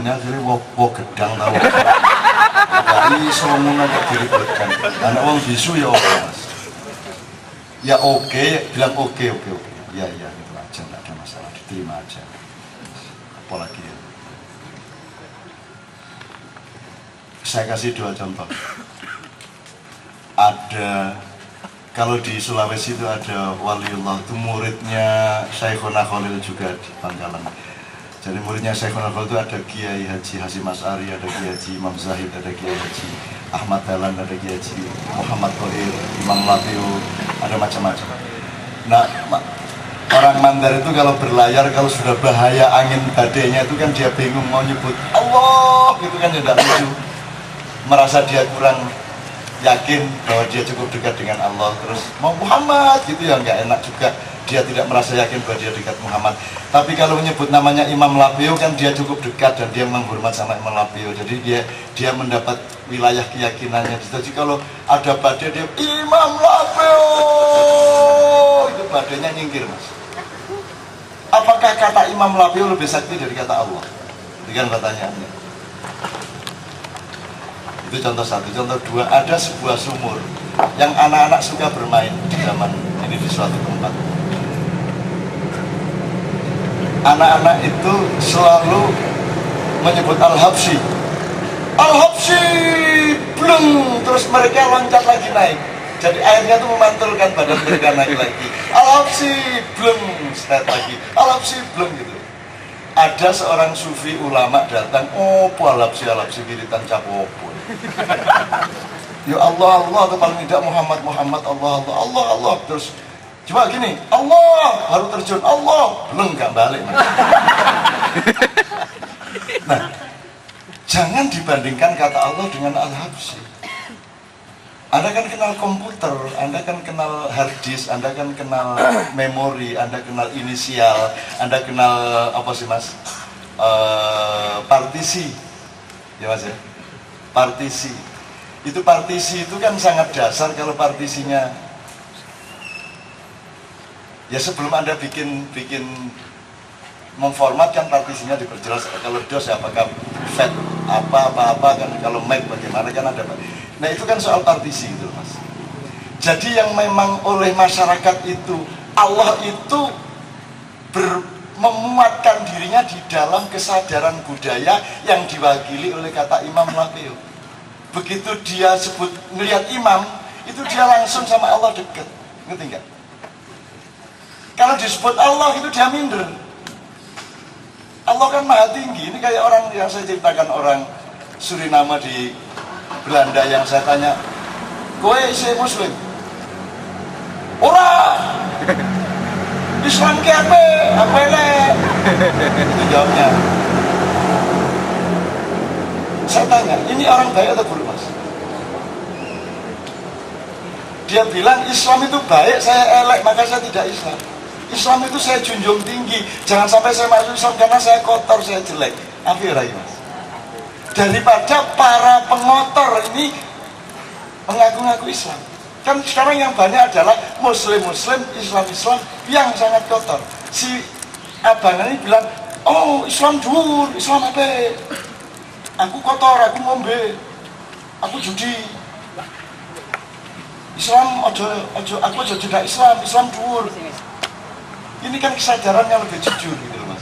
ini akhirnya wok gedang tau. Dari somungan kok diribetkan. Anak wong bisu ya oke mas. Ya oke, bilang oke. Ya itu aja, nggak ada masalah, diterima aja. Apalagi ya. Saya kasih 2 contoh. Ada, kalau di Sulawesi itu ada waliullah, itu muridnya Syekhona Khalil juga di Bangkalan. Jadi muridnya Syekhona Khalil itu ada Kiai Haji Hasyim Asy'ari, ada Kiai Haji Imam Zahid, ada Kiai Haji Ahmad Dahlan, ada Kiai Haji Muhammad Thohir, Imam Latiu, ada macam-macam. Nah, orang Mandar itu kalau berlayar, kalau sudah bahaya angin badainya itu kan dia bingung mau nyebut Allah, gitu kan ya tidak lucu. Merasa dia kurang yakin bahwa dia cukup dekat dengan Allah, terus mau Muhammad gitu ya nggak enak juga, dia tidak merasa yakin bahwa dia dekat Muhammad. Tapi kalau menyebut namanya Imam Lapiu kan dia cukup dekat dan dia menghormat sama Imam Lapiu, jadi dia mendapat wilayah keyakinannya. Jadi kalau ada badai dia Imam Lapiu, itu badainya nyingkir mas. Apakah kata Imam Lapiu lebih sakti dari kata Allah? Itu kan pertanyaannya. Itu contoh 1. Contoh 2, ada sebuah sumur yang anak-anak suka bermain di zaman ini di suatu tempat. Anak-anak itu selalu menyebut Al-Habsyi, Al-Habsyi, bleng, terus mereka loncat lagi naik. Jadi airnya itu memantulkan badan mereka naik lagi. Al-Habsyi, bleng, start lagi. Al-Habsyi, bleng gitu. Ada seorang sufi ulama datang, Al-Habsyi wiritan capopo. Ya Allah atau paling tidak Muhammad Allah. Terus coba gini, Allah baru terjun, Allah belum nggak balik. Nah, jangan dibandingkan kata Allah dengan Al-Habsyi. Anda kan kenal komputer, Anda kan kenal hard disk, Anda kan kenal memori, Anda kenal inisial, Anda kenal apa sih mas? Partisi, ya mas ya. Partisi. Itu partisi itu kan sangat dasar. Kalau partisinya, ya sebelum Anda bikin memformatkan partisinya diperjelas. Kalau DOS apakah FAT apa kan, kalau Mac bagaimana kan ada. Nah itu kan soal partisi itu mas. Jadi yang memang oleh masyarakat itu, Allah itu memuatkan dirinya di dalam kesadaran budaya yang diwakili oleh kata Imam Lapiu. Begitu dia sebut ngelihat imam, itu dia langsung sama Allah dekat. Ngerti nggak? Kalau disebut Allah itu dia minder. Allah kan maha tinggi. Ini kayak orang yang saya ceritakan, orang Suriname di Belanda yang saya tanya, kowe isi muslim? Ora. Islam ke apa elek? Itu jawabnya. Saya tanya, ini orang baik atau buruk mas? Dia bilang Islam itu baik, saya elek, maka saya tidak Islam. Islam itu saya junjung tinggi, jangan sampai saya masuk Islam karena saya kotor, saya jelek. Akhirnya mas, daripada para pengotor ini mengaku-ngaku Islam. Kan sekarang yang banyak adalah Muslim-Muslim, Islam-Islam yang sangat kotor. Si abang ini bilang, oh Islam dhuwur, Islam apa? Aku kotor, aku ngombe, aku judi. Islam aku aja tidak Islam dhuwur. Ini kan kesadaran yang lebih jujur gitu mas.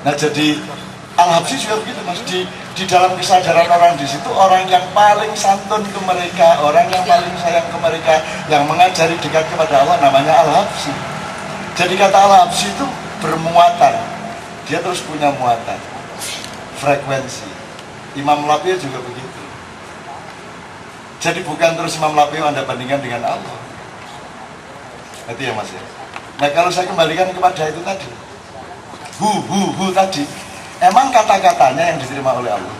Nah jadi Al-Habsyi juga begitu mas. Di dalam kesadaran orang di situ, orang yang paling santun ke mereka, orang yang paling sayang ke mereka, yang mengajari dekat kepada Allah namanya Al-Habsyi. Jadi kata Al-Habsyi itu bermuatan, dia terus punya muatan, frekuensi. Imam Lapiu juga begitu. Jadi bukan terus Imam Lapiu Anda bandingkan dengan Allah. Itu ya mas ya. Nah kalau saya kembalikan kepada itu tadi, hu tadi, emang kata-katanya yang diterima oleh Allah.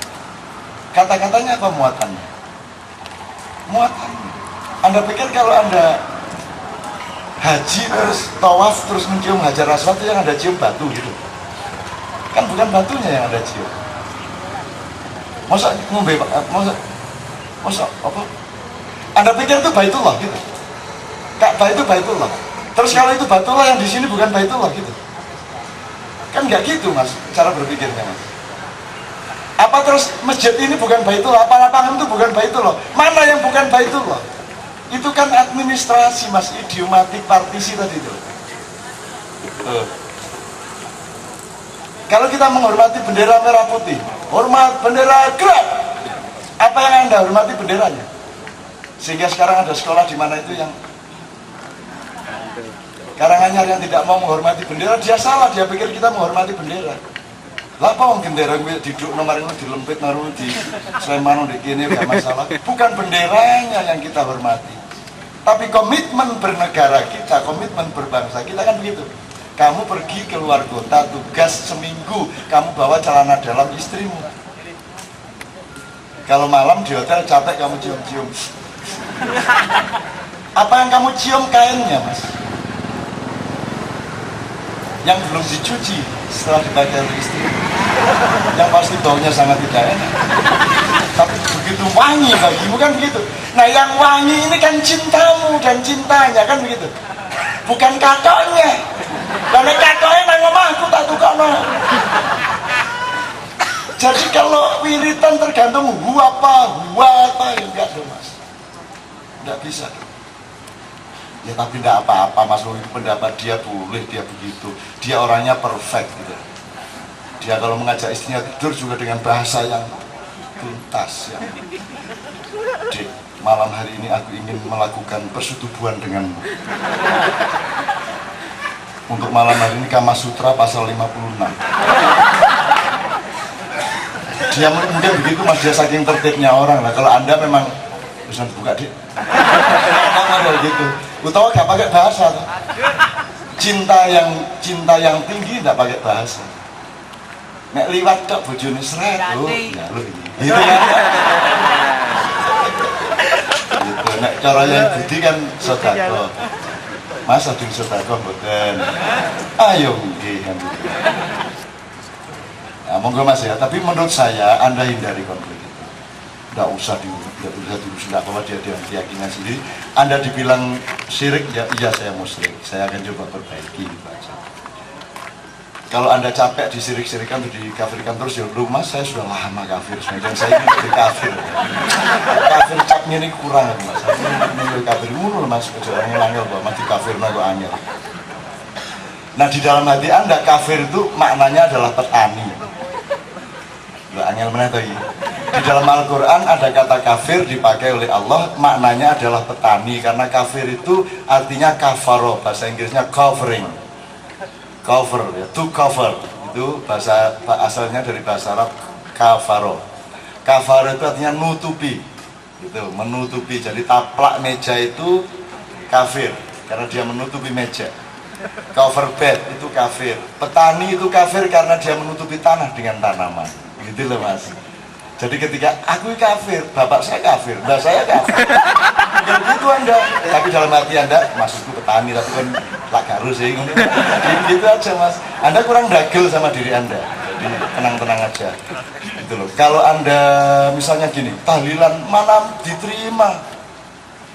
Kata-katanya apa muatannya? Muatannya. Anda pikir kalau Anda haji terus tawaf terus mencium Hajar Aswad yang Anda cium batu gitu? Kan bukan batunya yang Anda cium. Masa ngombe, masa apa? Anda pikir itu Baitullah gitu? Ka'bah itu Baitullah. Terus kalau itu Baitullah yang di sini bukan Baitullah gitu? Kan nggak gitu mas, cara berpikirnya mas. Apa terus masjid ini bukan Baitullah, apa lapangan itu bukan Baitullah? Mana yang bukan Baitullah? Itu kan administrasi mas, idiomatik partisi tadi itu. Kalau kita menghormati bendera merah putih, hormat bendera gerak. Apa yang Anda hormati benderanya? Sehingga sekarang ada sekolah di mana itu yang Karanganyar yang tidak mau menghormati bendera, dia salah, dia pikir kita menghormati bendera. Lah apa wong bendera kuwi diduk nomor ini dilempit naruh di Sleman di kene gak masalah. Bukan benderanya yang kita hormati. Tapi komitmen bernegara kita, komitmen berbangsa kita kan begitu. Kamu pergi keluar kota, tugas seminggu, kamu bawa celana dalam istrimu. Kalau malam di hotel capek kamu cium-cium. Apa yang kamu cium? Kainnya mas, yang belum dicuci setelah dipakai oleh istri, yang pasti baunya sangat tidak enak, tapi begitu wangi bagimu kan begitu. Nah yang wangi ini kan cintamu dan cintanya kan begitu, bukan katoknya. Karena katoknya nang omahku tak tukokno. Jadi kalau wiritan tergantung gua apa enggak dong mas, enggak bisa. Ya tapi tidak apa-apa mas, itu pendapat dia boleh, dia begitu, dia orangnya perfect gitu. Dia kalau mengajak istrinya tidur juga dengan bahasa yang tuntas ya. Dek, malam hari ini aku ingin melakukan persetubuhan denganmu. Untuk malam hari ini Kama Sutra pasal 56. Dia mungkin begitu mas, dia saking tertibnya orang lah. Kalau Anda memang bisa buka dek, ada gitu. Utawa gak pakai bahasa tuh. Cinta yang tinggi tidak pakai bahasa. Nek liwat tok bojone sret ya lu ini. Gitu kan. Gitu. Nek cara yang budi kan sedekah. Mas ading sedekah mboten. Ayo nggih kan. Nah, monggo mas ya, tapi menurut saya Anda hindari konflik itu. Tidak usah diurus, tidak apa-apa, dia dengan keyakinan sendiri. Anda dibilang syirik, ya iya saya musyrik, saya akan coba perbaiki gitu aja. Kalau Anda capek disirik-sirikan, dikafirkan terus, ya lu mas saya sudah lama kafir, dan saya ini jadi kafir. Kafir capnya ini kurang mas, saya ini kafir mulu mas, kejarannya angel bahwa mas dikafir kok angel. Nah di dalam hati Anda kafir itu maknanya adalah petani. Angel mana tadi? Di dalam Al-Quran ada kata kafir dipakai oleh Allah, maknanya adalah petani, karena kafir itu artinya kafaro, bahasa Inggrisnya covering, cover ya, to cover, itu bahasa asalnya dari bahasa Arab kafaro. Kafaro itu artinya nutupi, gitu, menutupi. Jadi taplak meja itu kafir karena dia menutupi meja. Cover bed itu kafir. Petani itu kafir karena dia menutupi tanah dengan tanaman. Gitu loh mas. Jadi ketika aku kafir, bapak saya kafir, mbak saya kafir, ya gitu Anda. Tapi dalam hati Anda, maksudku petani, tapi kan tak garus ya, gitu aja mas. Anda kurang dagel sama diri Anda, jadi tenang-tenang aja. Gitu loh. Kalau Anda misalnya gini, tahlilan mana diterima,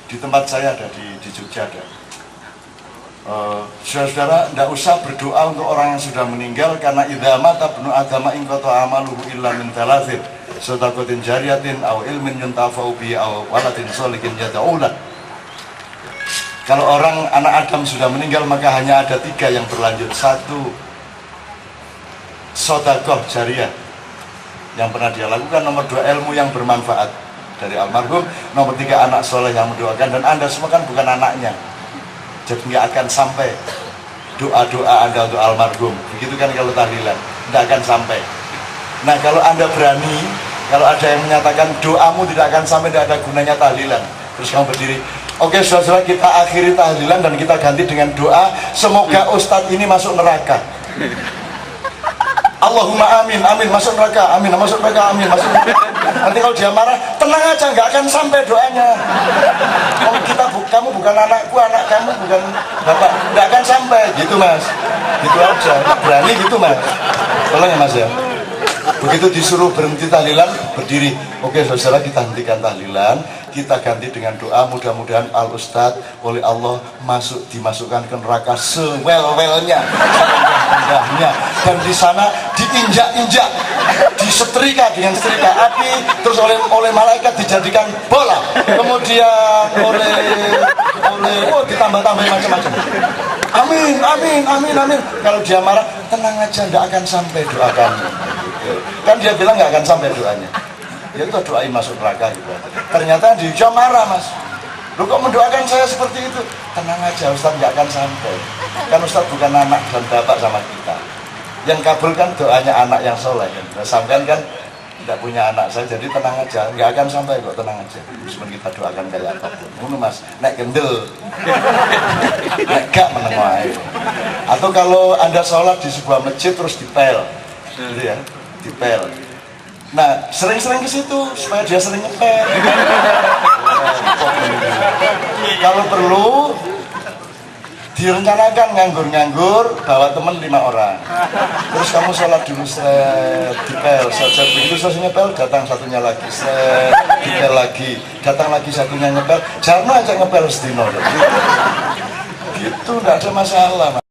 di tempat saya ada di Jogja ada. Saudara-saudara, tidak usah berdoa untuk orang yang sudah meninggal, karena idza mata ibnu adama in qata amaluhu illa min thalathin shadaqatin jariyatin aw ilmin yuntafa'u bihi aw waladin sholihin yad'u lah. Kalau orang anak Adam sudah meninggal, maka hanya ada 3 yang berlanjut. 1, sedekah jariyah yang pernah dia lakukan. Nomor 2, ilmu yang bermanfaat dari almarhum. Nomor 3, anak soleh yang mendoakan. Dan Anda semua kan bukan anaknya, jadi nggak akan sampai doa-doa Anda untuk almarhum. Begitu kan kalau tahlilan, tidak akan sampai. Nah kalau Anda berani, kalau ada yang menyatakan doamu tidak akan sampai, tidak ada gunanya tahlilan, terus kamu berdiri, oke saudara, kita akhiri tahlilan dan kita ganti dengan doa, semoga ustadz ini masuk neraka. Allahumma amin, amin, masuk neraka, amin, masuk neraka, amin, masuk neraka. Nanti kalau dia marah, tenang aja, nggak akan sampai doanya. Kamu bukan anakku, anak kamu bukan bapak, nggak akan sampai, gitu mas. Gitu aja, berani gitu mas. Tolong ya mas ya. Begitu disuruh berhenti tahlilan, berdiri. Oke saudara, kita hentikan tahlilan, kita ganti dengan doa, mudah-mudahan al ustadz oleh Allah dimasukkan ke neraka sewel-welnya, dan di sana diinjak-injak, disetrika dengan setrika api, terus oleh malaikat dijadikan bola, kemudian ditambah-tambah macam-macam. Amin, amin, amin, amin. Kalau dia marah, tenang aja, nggak akan sampai doakan. Kan dia bilang nggak akan sampai doanya. Ya itu doain masuk neraka gitu. Ternyata dia marah, Mas. Lu kok mendoakan saya seperti itu? Tenang aja, Ustaz, nggak akan sampai. Kan Ustaz bukan anak dan bapak sama kita. Yang kabul kan doanya anak yang soleh kan. Nah, sampean kan tidak punya anak, saya jadi tenang aja, nggak akan sampai kok, tenang aja. Meskipun kita doakan kayak apapun. Ngono Mas, naik gendel, naik gak menengai. Atau kalau Anda sholat di sebuah masjid terus dipel, gitu ya, dipel. Nah, sering-sering ke situ supaya dia sering ngepel. Kalau perlu direncanakan nganggur-nganggur, bawa temen 5 orang, terus kamu sholat dulu, dipel, saja begitu selesai nyepel, datang satunya lagi, dipel lagi, datang lagi satunya nyepel, jarno aja ngepel sedino, gitu, nggak ada masalah.